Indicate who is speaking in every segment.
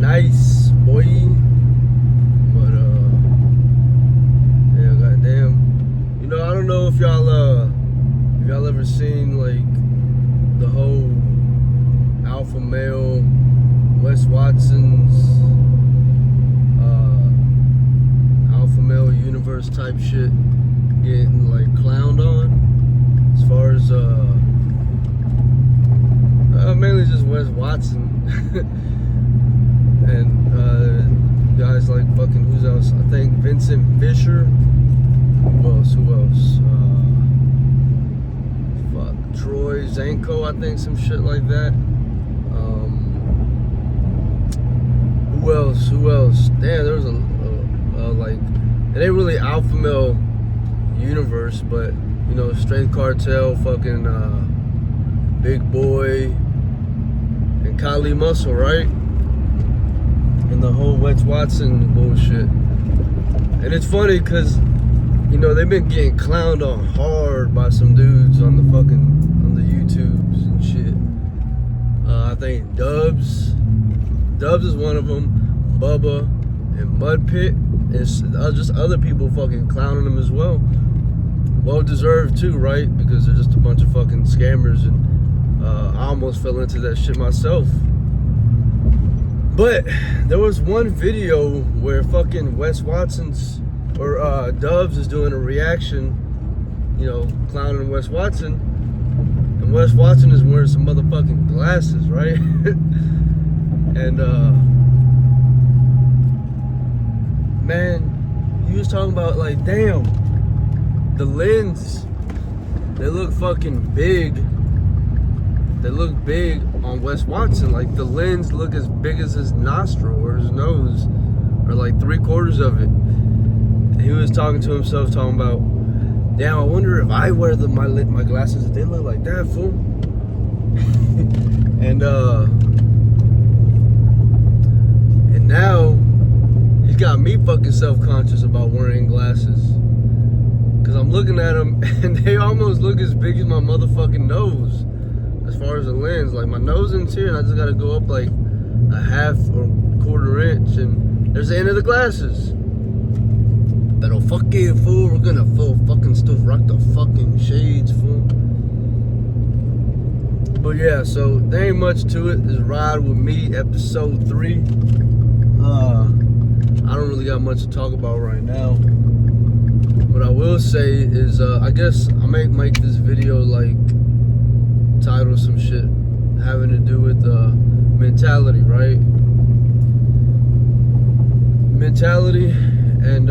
Speaker 1: nice, boy. But yeah, goddamn. You know, I don't know if y'all ever seen like the whole alpha male Wes Watson's alpha male universe type shit getting like clowned on, as far as mainly just Wes Watson and guys like fucking, who's else? I think Vincent Fisher. Who else? Fuck, Troy Zanko, I think, some shit like that. Who else? Damn, there was a like, it ain't really alpha male universe, but you know, Strength Cartel, fucking Big Boy, and Kylie Muscle, right? And the whole Wes Watson bullshit. And it's funny because, you know, they've been getting clowned on hard by some dudes on the YouTubes and shit. I think Dubs is one of them, Bubba, and Mud Pit. It's just other people fucking clowning them as well. Well deserved too, right? Because they're just a bunch of fucking scammers, and I almost fell into that shit myself. But there was one video where fucking Wes Watson's or Dubs is doing a reaction, you know, clowning Wes Watson, and Wes Watson is wearing some motherfucking glasses, right? And man, he was talking about like, damn, the lens, they look fucking big. They look big on Wes Watson. Like the lens look as big as his nostril or his nose, or like 3/4 of it. And he was talking to himself, talking about, damn, I wonder if I wear my glasses, if they look like that, fool. And now he's got me fucking self-conscious about wearing glasses, because I'm looking at them and they almost look as big as my motherfucking nose, as far as the lens. Like my nose is here, and I just gotta go up like a half or 1/4 inch, and there's the end of the glasses. But oh, fuck you, fool, we're gonna full fucking still rock the fucking shades, fool. But yeah, so there ain't much to it. This Ride With Me, episode 3. I don't really got much to talk about right now. What I will say is, I guess I may make this video like title some shit having to do with mentality, right? Mentality and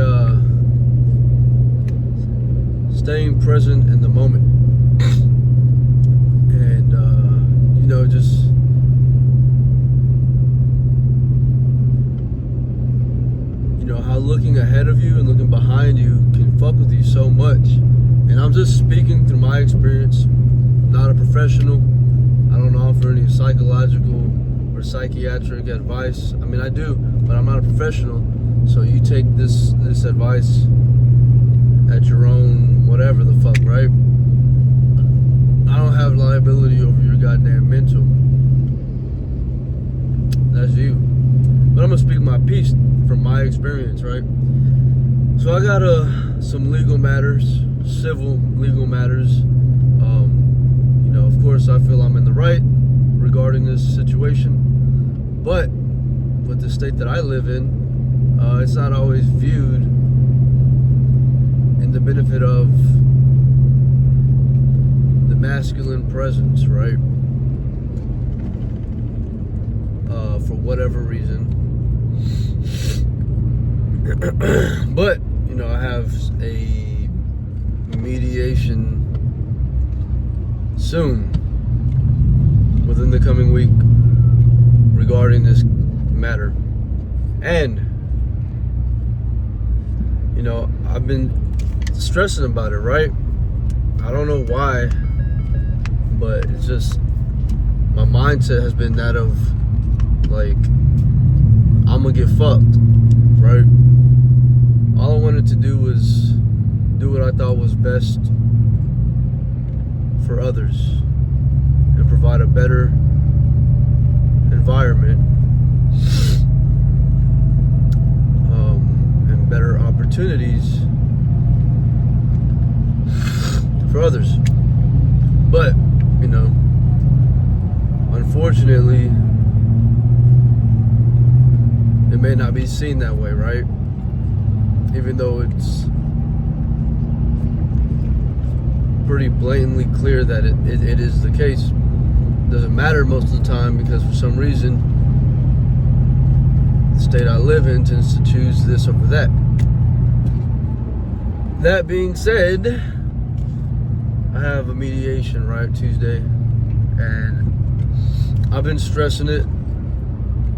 Speaker 1: staying present in the moment. And you know, just how looking ahead of you and looking behind you can fuck with you so much. And I'm just speaking through my experience, not a professional. I don't offer any psychological or psychiatric advice. I mean, I do, but I'm not a professional. So you take this advice at your own whatever the fuck, right? I don't have liability over your goddamn mental. That's you. But I'm gonna speak my piece from my experience, right? So I got some legal matters, civil legal matters. You know, of course, I feel I'm in the right regarding this situation, but with the state that I live in, it's not always viewed in the benefit of the masculine presence, right? For whatever reason. But, you know, I have a mediation soon, within the coming week, regarding this matter. And, you know, I've been stressing about it, right? I don't know why, but it's just, my mindset has been that of, like, I'm gonna get fucked, right? All I wanted to do was do what I thought was best for others and provide a better environment opportunities for others. But, you know, unfortunately, it may not be seen that way, right? Even though it's pretty blatantly clear that it is the case. Doesn't matter most of the time, because for some reason the state I live in tends to choose this over that. That being said, I have a mediation, right, Tuesday, and I've been stressing it.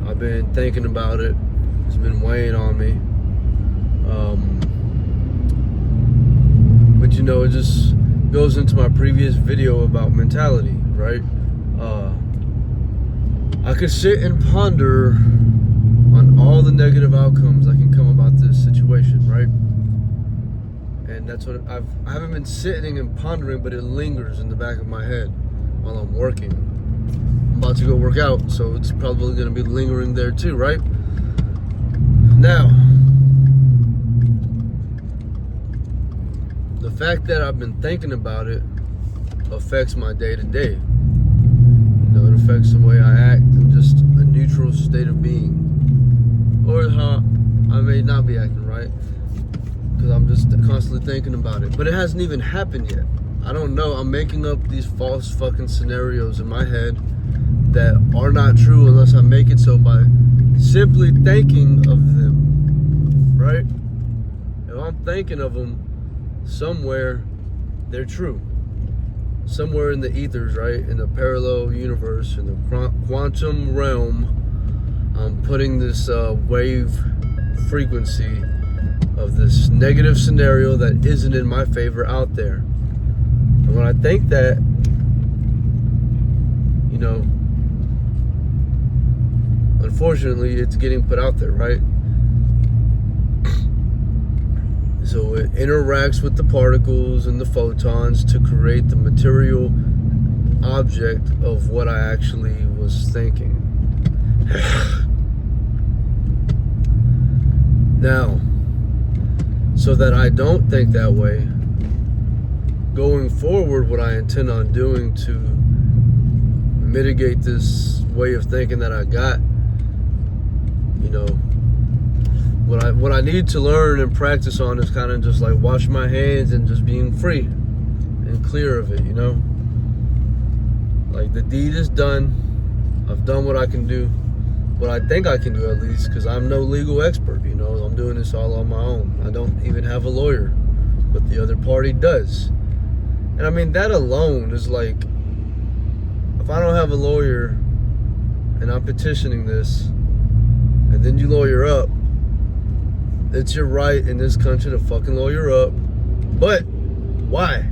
Speaker 1: I've been thinking about it. It's been weighing on me. But you know, it just goes into my previous video about mentality, right? I could sit and ponder on all the negative outcomes that can come about this situation, right? And that's what I haven't been sitting and pondering, but it lingers in the back of my head while I'm working. I'm about to go work out, so it's probably going to be lingering there too, right? Now, the fact that I've been thinking about it affects my day-to-day. You know, it affects the way I act in just a neutral state of being. Or how I may not be acting, right? Because I'm just constantly thinking about it. But it hasn't even happened yet. I don't know. I'm making up these false fucking scenarios in my head that are not true unless I make it so by simply thinking of them, right? If I'm thinking of them, somewhere they're true. Somewhere in the ethers, right? In the parallel universe, in the quantum realm, I'm putting this wave frequency of this negative scenario that isn't in my favor out there. And when I think that, you know, unfortunately, it's getting put out there, right? So it interacts with the particles and the photons to create the material object of what I actually was thinking. Now, so that I don't think that way, going forward, what I intend on doing to mitigate this way of thinking that I got, you know, what I need to learn and practice on is kind of just like wash my hands and just being free and clear of it, you know? Like, the deed is done. I've done what I can do. What I think I can do, at least, because I'm no legal expert, you know? I'm doing this all on my own. I don't even have a lawyer, but the other party does. And I mean, that alone is like, if I don't have a lawyer and I'm petitioning this, and then you lawyer up, it's your right in this country to fucking lawyer up. But why?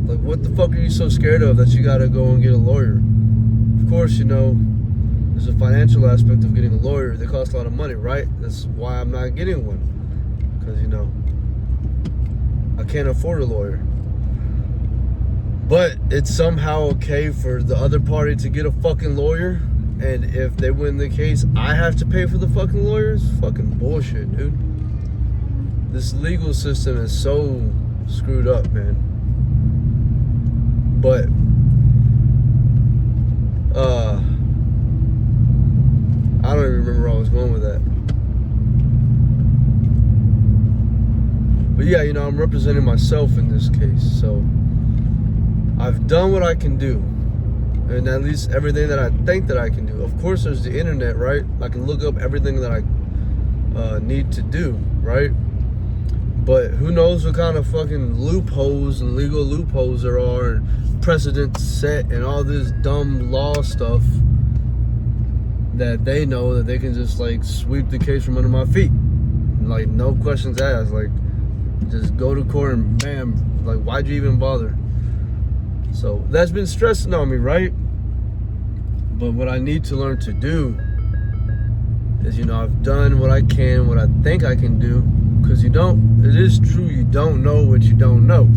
Speaker 1: Like, what the fuck are you so scared of that you gotta go and get a lawyer? Of course, you know, there's a financial aspect of getting a lawyer. They cost a lot of money, right? That's why I'm not getting one. Because, you know, I can't afford a lawyer. But it's somehow okay for the other party to get a fucking lawyer. And if they win the case, I have to pay for the fucking lawyers? Fucking bullshit, dude. This legal system is so screwed up, man. But, I don't even remember where I was going with that. But yeah, you know, I'm representing myself in this case. So, I've done what I can do. And at least everything that I think that I can do. Of course, there's the internet, right? I can look up everything that I need to do, right? But who knows what kind of fucking loopholes and legal loopholes there are, and precedents set, and all this dumb law stuff that they know that they can just like sweep the case from under my feet. Like, no questions asked. Like, just go to court and bam. Like, why'd you even bother? So that's been stressing on me, right? But what I need to learn to do is, you know, I've done what I can, what I think I can do. Because it is true, you don't know what you don't know.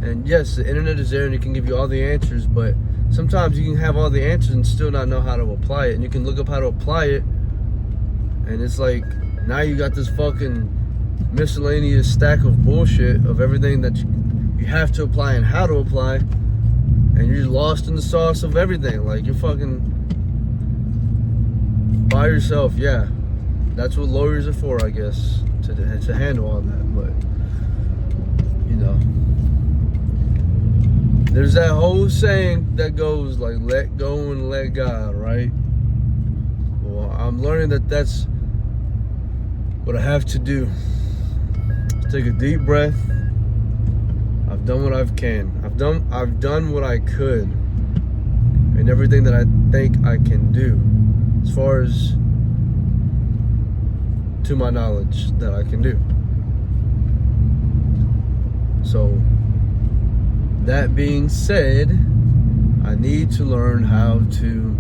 Speaker 1: And yes, the internet is there and it can give you all the answers, but sometimes you can have all the answers and still not know how to apply it. And you can look up how to apply it, and it's like Now you got this fucking miscellaneous stack of bullshit of everything that you have to apply and how to apply, and you're lost in the sauce of everything. Like, you're fucking by yourself. Yeah, that's what lawyers are for, I guess, to handle all that. But you know, there's that whole saying that goes like, let go and let God, right? Well, I'm learning that that's what I have to do. Take a deep breath. I've done what I can. I've done what I could, and everything that I think I can do, as far as to my knowledge that I can do. So, that being said, I need to learn how to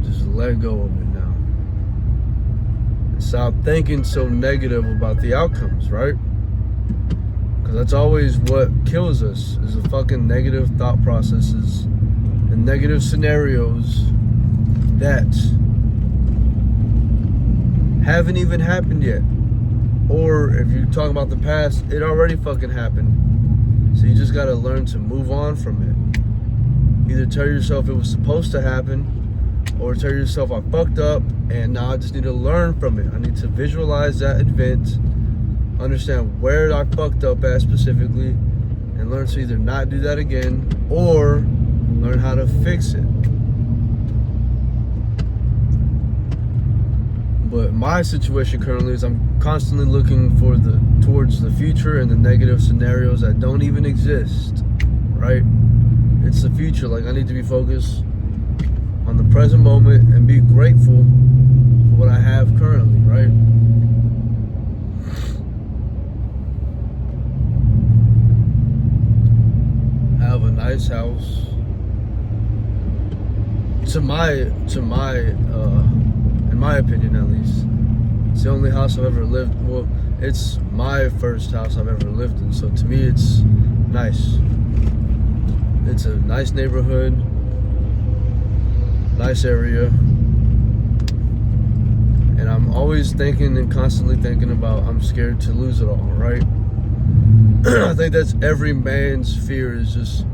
Speaker 1: just let go of it now. And stop thinking so negative about the outcomes, right? Because that's always what kills us, is the fucking negative thought processes and negative scenarios that haven't even happened yet. Or if you're talking about the past, it already fucking happened. So you just gotta learn to move on from it. Either tell yourself it was supposed to happen, or tell yourself I fucked up and now I just need to learn from it. I need to visualize that event, understand where I fucked up at specifically, and learn to either not do that again or learn how to fix it. But my situation currently is I'm constantly looking towards the future and the negative scenarios that don't even exist, right? It's the future. Like, I need to be focused on the present moment and be grateful for what I have currently, right? I have a nice house. In my opinion, at least, it's the only house I've ever lived. Well, it's my first house I've ever lived in, so to me, it's nice. It's a nice neighborhood, nice area, and I'm always thinking and constantly thinking about I'm scared to lose it all, right? I think that's every man's fear, is just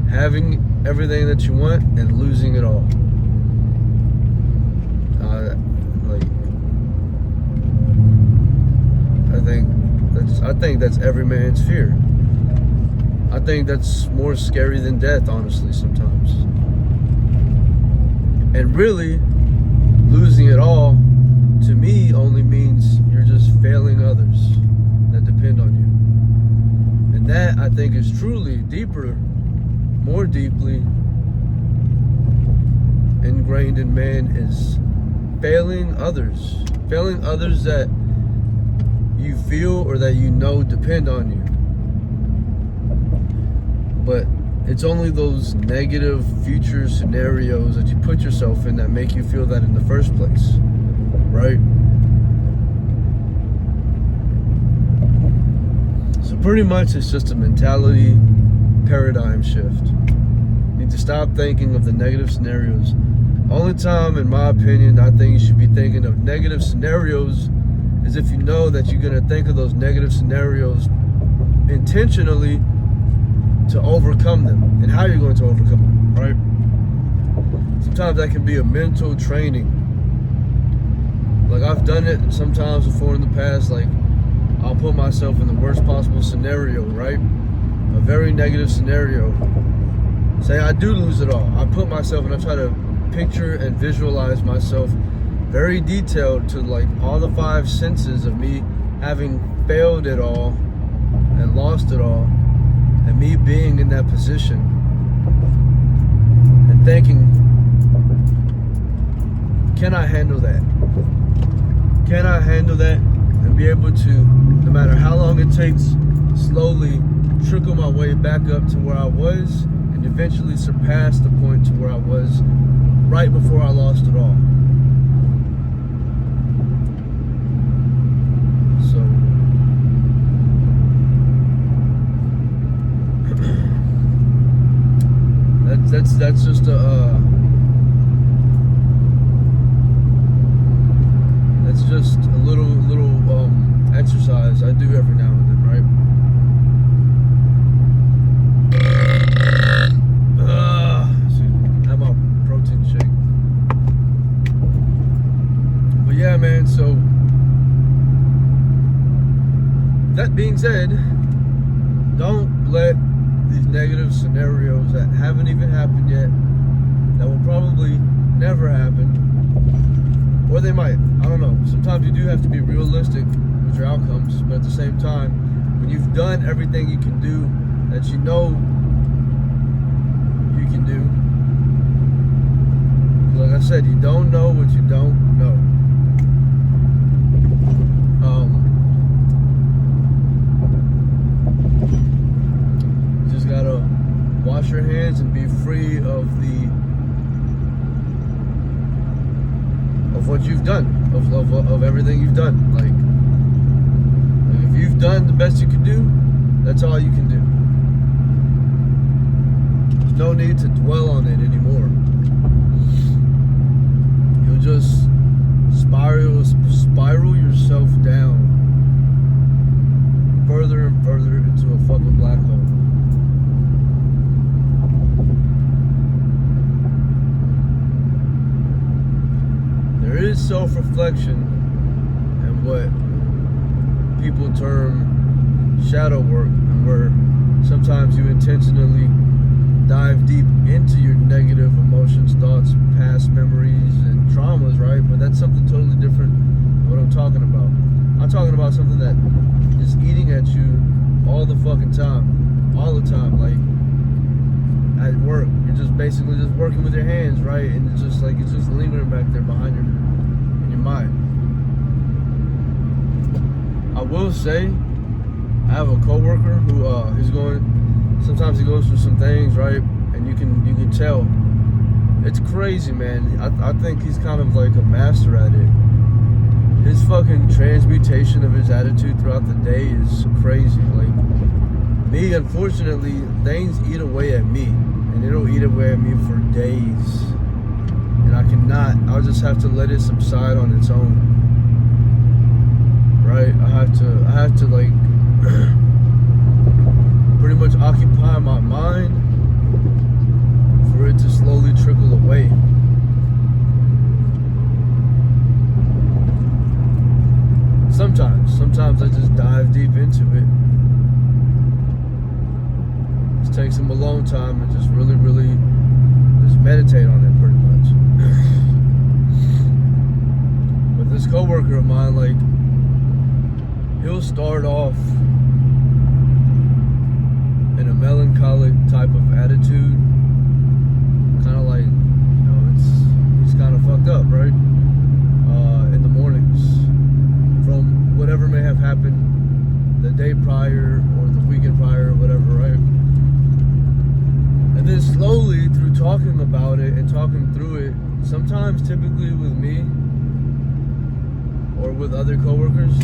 Speaker 1: having everything that you want and losing it all. I think that's every man's fear. I think that's more scary than death, honestly, sometimes. And really, losing it all, to me, only means you're just failing others that depend on you. And that, I think, is truly deeper, more deeply ingrained in man, is failing others that you feel or that you know depend on you. But it's only those negative future scenarios that you put yourself in that make you feel that in the first place, right? So pretty much it's just a mentality paradigm shift. You need to stop thinking of the negative scenarios. Only time, in my opinion, I think you should be thinking of negative scenarios is if you know that you're going to think of those negative scenarios intentionally to overcome them, and how you're going to overcome them, right? Sometimes that can be a mental training. Like, I've done it sometimes before in the past. Like, I'll put myself in the worst possible scenario, right? A very negative scenario. Say I do lose it all. I put myself and I try to picture and visualize myself very detailed to like all the 5 senses of me having failed it all and lost it all, and me being in that position and thinking, can I handle that? Can I handle that? And be able to, no matter how long it takes, slowly trickle my way back up to where I was, and eventually surpass the point to where I was right before I lost it all. So that's just a negative scenarios that haven't even happened yet, that will probably never happen, or they might. I don't know. Sometimes you do have to be realistic with your outcomes, but at the same time, when you've done everything you can do that you know you can do, like I said, you don't know what you don't know. You just gotta wash your hands and be free of what you've done, of everything you've done. Like if you've done the best you can do, that's all you can do. There's no need to dwell on it anymore. You'll just spiral yourself down further and further into a fucking black hole. There is self-reflection and what people term shadow work, and where sometimes you intentionally dive deep into your negative emotions, thoughts, past memories, and traumas, right? But that's something totally different than what I'm talking about. I'm talking about something that is eating at you all the fucking time. All the time. Like, at work, you're just basically just working with your hands, right? And it's just like, it's just lingering back there behind in your mind. I will say, I have a coworker who sometimes he goes through some things, right? And you can tell. It's crazy, man. I think he's kind of like a master at it. His fucking transmutation of his attitude throughout the day is crazy. Like, me, unfortunately, things eat away at me. And it'll eat away at me for days. And I'll just have to let it subside on its own. Right? I have to like pretty much occupy my mind for it to slowly trickle away. Sometimes I just dive deep into it. It takes him a long time and just really just meditate on it pretty much. But this coworker of mine, like, he'll start off in a melancholic type of attitude, kind of like, he's kind of fucked up, right? In the mornings, from whatever may have happened the day prior or the weekend prior or whatever, right? And then slowly, through talking about it and talking through it, sometimes typically with me or with other coworkers,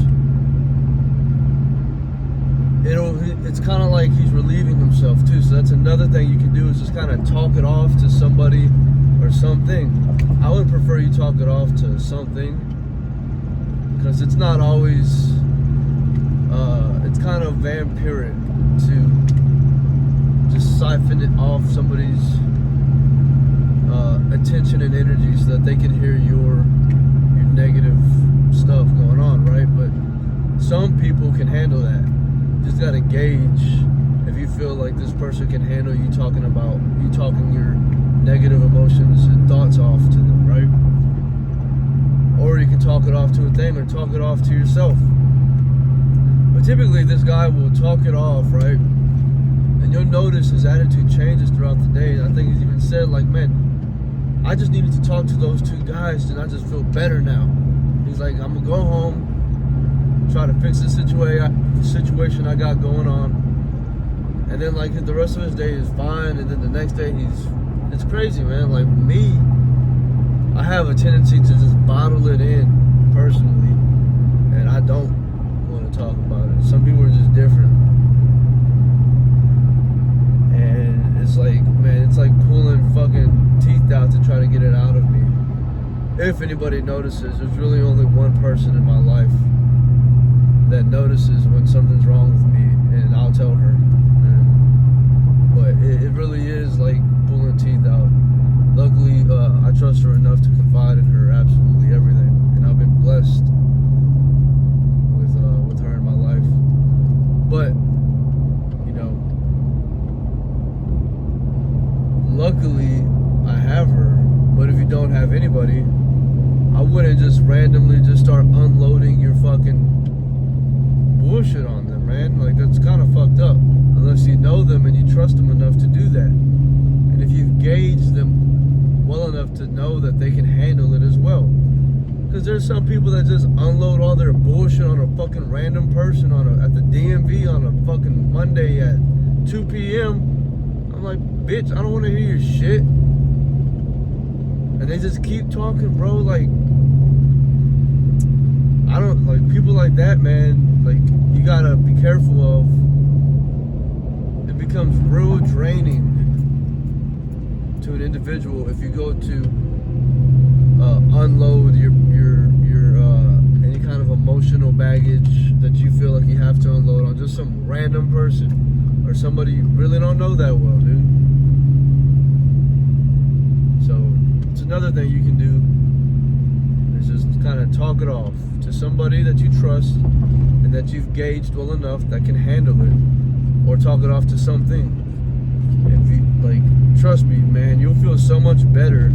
Speaker 1: it's kind of like he's relieving himself too. So that's another thing you can do, is just kind of talk it off to somebody or something. I would prefer you talk it off to something, because it's not always it's kind of vampiric to just siphon it off somebody's attention and energy so that they can hear your negative stuff going on, right? But some people can handle that. Just gotta gauge if you feel like this person can handle you talking your negative emotions and thoughts off to them, right? Or you can talk it off to a thing, or talk it off to yourself. But typically this guy will talk it off, right? And you'll notice his attitude changes throughout the day. I think he's even said, like, man, I just needed to talk to those two guys and I just feel better now. He's like, I'm gonna go home, try to fix the situation I got going on, and then like the rest of his day is fine, and then the next day it's crazy, man. Like me, I have a tendency to just bottle it in personally, and I don't want to talk about it. Some people are just different, and it's like, man, it's like pulling fucking teeth out to try to get it out of me. If anybody notices, there's really only one person in my life that notices when something's wrong with me, and I'll tell her. But it really is like pulling teeth out. Luckily, I trust her enough to confide in her absolutely everything, and I've been blessed with her in my life. But that they can handle it as well. Because there's some people that just unload all their bullshit on a fucking random person at the DMV on a fucking Monday at 2 p.m. I'm like, bitch, I don't want to hear your shit. And they just keep talking, bro. Like, I don't, like, people like that, man, like, you gotta be careful of. It becomes real draining to an individual if you go to unload your any kind of emotional baggage that you feel like you have to unload on just some random person or somebody you really don't know that well, dude. So it's another thing you can do is just kind of talk it off to somebody that you trust and that you've gauged well enough that can handle it, or talk it off to something. If you, like, trust me, man, you'll feel so much better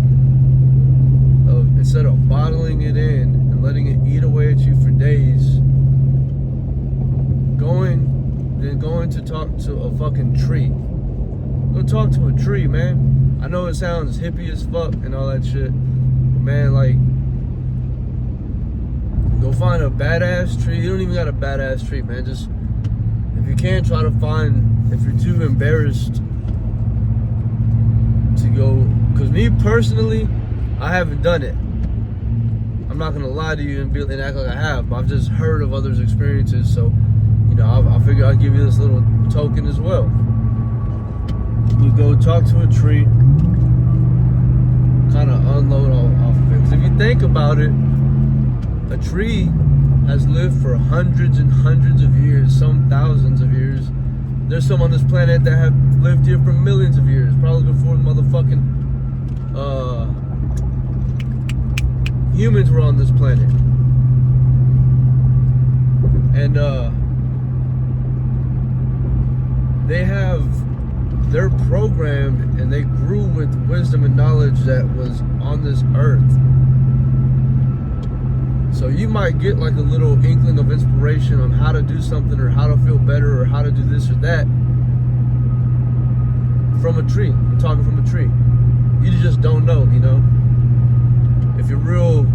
Speaker 1: instead of bottling it in and letting it eat away at you for days, going to talk to a fucking tree. Go talk to a tree, man. I know it sounds hippie as fuck and all that shit, but man, like, go find a badass tree. You don't even got a badass tree, man. Just, if you can, try to find, if you're too embarrassed to go, because me personally, I haven't done it. I'm not gonna lie to you and act like I have, but I've just heard of others' experiences, so, you know, I figure I'll give you this little token as well. You go talk to a tree, kind of unload off of it. Because if you think about it, a tree has lived for hundreds and hundreds of years, some thousands of years. There's some on this planet that have lived here for millions of years, probably before motherfucking humans were on this planet. And they're programmed and they grew with wisdom and knowledge that was on this earth. So you might get like a little inkling of inspiration on how to do something or how to feel better or how to do this or that from a tree. I'm talking from a tree. You just don't know, you know? If you're real,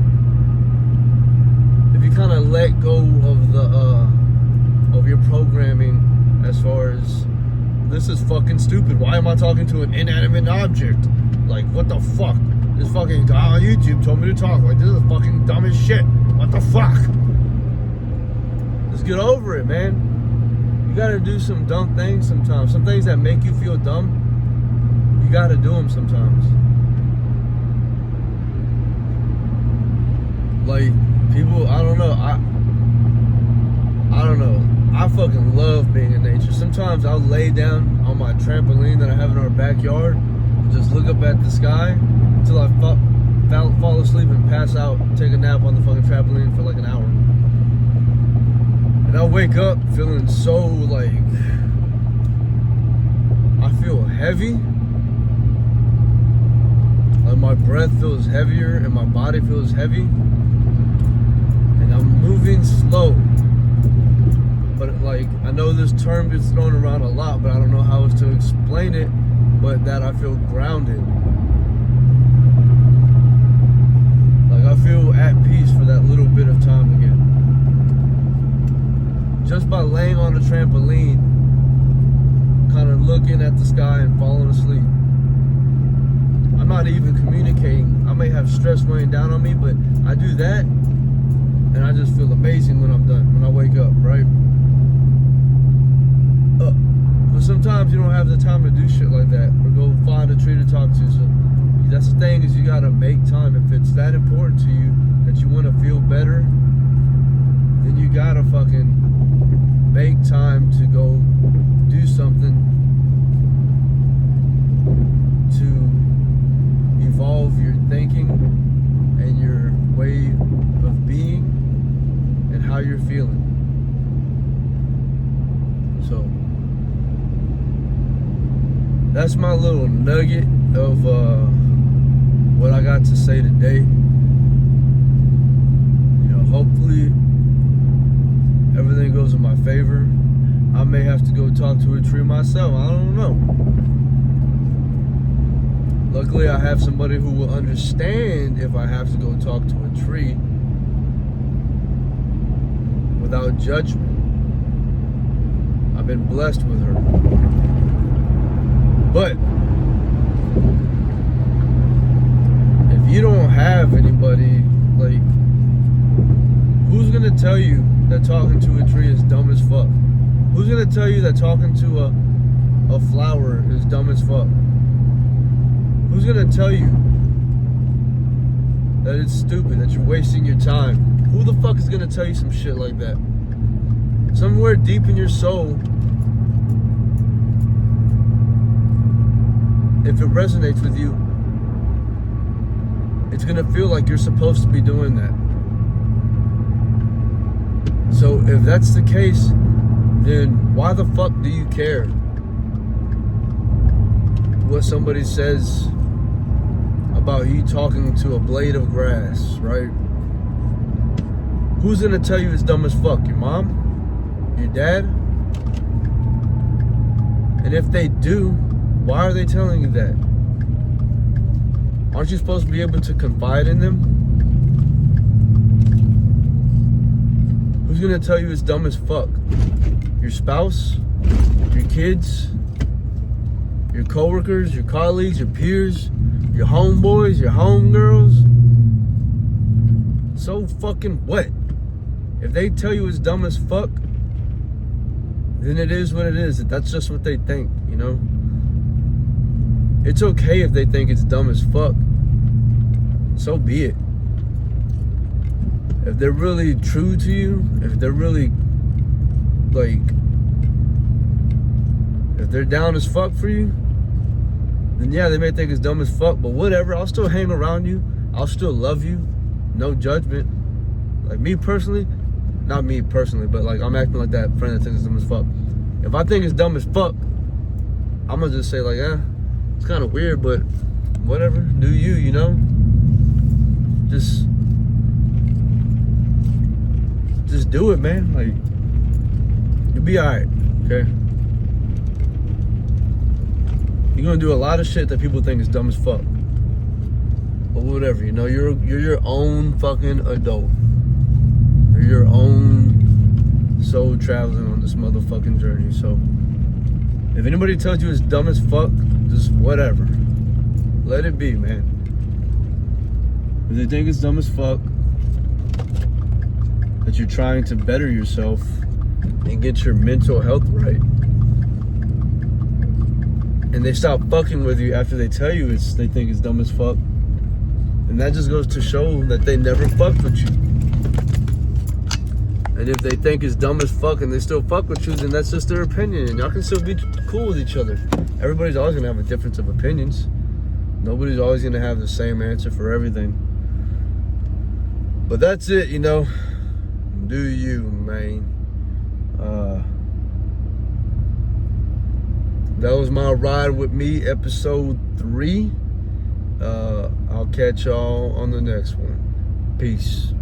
Speaker 1: if you kind of let go of of your programming as far as, this is fucking stupid. Why am I talking to an inanimate object? Like, what the fuck? This fucking guy on YouTube told me to talk. Like, this is fucking dumb as shit. What the fuck? Just get over it, man. You gotta do some dumb things sometimes. Some things that make you feel dumb, you gotta do them sometimes. Like, people, I don't know. I don't know. I fucking love being in nature. Sometimes I'll lay down on my trampoline that I have in our backyard and just look up at the sky until I fall asleep and pass out and take a nap on the fucking trampoline for like an hour. And I'll wake up feeling so, like, I feel heavy. Like, my breath feels heavier and my body feels heavy. And I'm moving slow. But, like, I know this term gets thrown around a lot, but I don't know how else to explain it, but that I feel grounded. Like, I feel at peace for that little bit of time again. Just by laying on a trampoline, kind of looking at the sky and falling asleep. I'm not even communicating. I may have stress weighing down on me, but I do that, and I just feel amazing when I'm done, when I wake up, right? But sometimes you don't have the time to do shit like that, or go find a tree to talk to. So that's the thing, is you gotta make time. If it's that important to you that you want to feel better, then you gotta fucking make time to go do something to evolve your thinking and your way of being and how you're feeling. So that's my little nugget of what I got to say today. You know, hopefully everything goes in my favor. I may have to go talk to a tree myself. I don't know. Luckily, I have somebody who will understand if I have to go talk to a tree without judgment. I've been blessed with her. But if you don't have anybody, like, who's gonna tell you that talking to a tree is dumb as fuck? Who's gonna tell you that talking to a flower is dumb as fuck? Who's gonna tell you that it's stupid, that you're wasting your time? Who the fuck is gonna tell you some shit like that? Somewhere deep in your soul, if it resonates with you, it's gonna feel like you're supposed to be doing that. So if that's the case, then why the fuck do you care what somebody says about you talking to a blade of grass, right? Who's gonna tell you it's dumb as fuck? Your mom? Your dad? And if they do, why are they telling you that? Aren't you supposed to be able to confide in them? Who's gonna tell you it's dumb as fuck? Your spouse? Your kids? Your coworkers? Your colleagues? Your peers? Your homeboys? Your homegirls? So fucking what? If they tell you it's dumb as fuck, then it is what it is. That's just what they think, you know? It's okay if they think it's dumb as fuck. So be it. If they're really true to you, if they're really, like, if they're down as fuck for you, then yeah, they may think it's dumb as fuck, but whatever, I'll still hang around you. I'll still love you. No judgment. Like, me personally, not me personally, but like, I'm acting like that friend that thinks it's dumb as fuck. If I think it's dumb as fuck, I'm gonna just say like, it's kind of weird, but whatever, do you, you know? Just do it, man. Like, you'll be alright, okay? You're gonna do a lot of shit that people think is dumb as fuck. But whatever, you know, you're your own fucking adult. You're your own soul traveling on this motherfucking journey. So if anybody tells you it's dumb as fuck, just whatever. Let it be, man. If they think it's dumb as fuck, that you're trying to better yourself and get your mental health right, and they stop fucking with you after they tell you they think it's dumb as fuck, and that just goes to show that they never fucked with you. And if they think it's dumb as fuck and they still fuck with you, then that's just their opinion, and y'all can still be cool with each other. Everybody's always gonna have a difference of opinions. Nobody's always gonna have the same answer for everything. But that's it, you know. Do you, man. That was my Ride With Me episode 3. I'll catch y'all on the next one. Peace.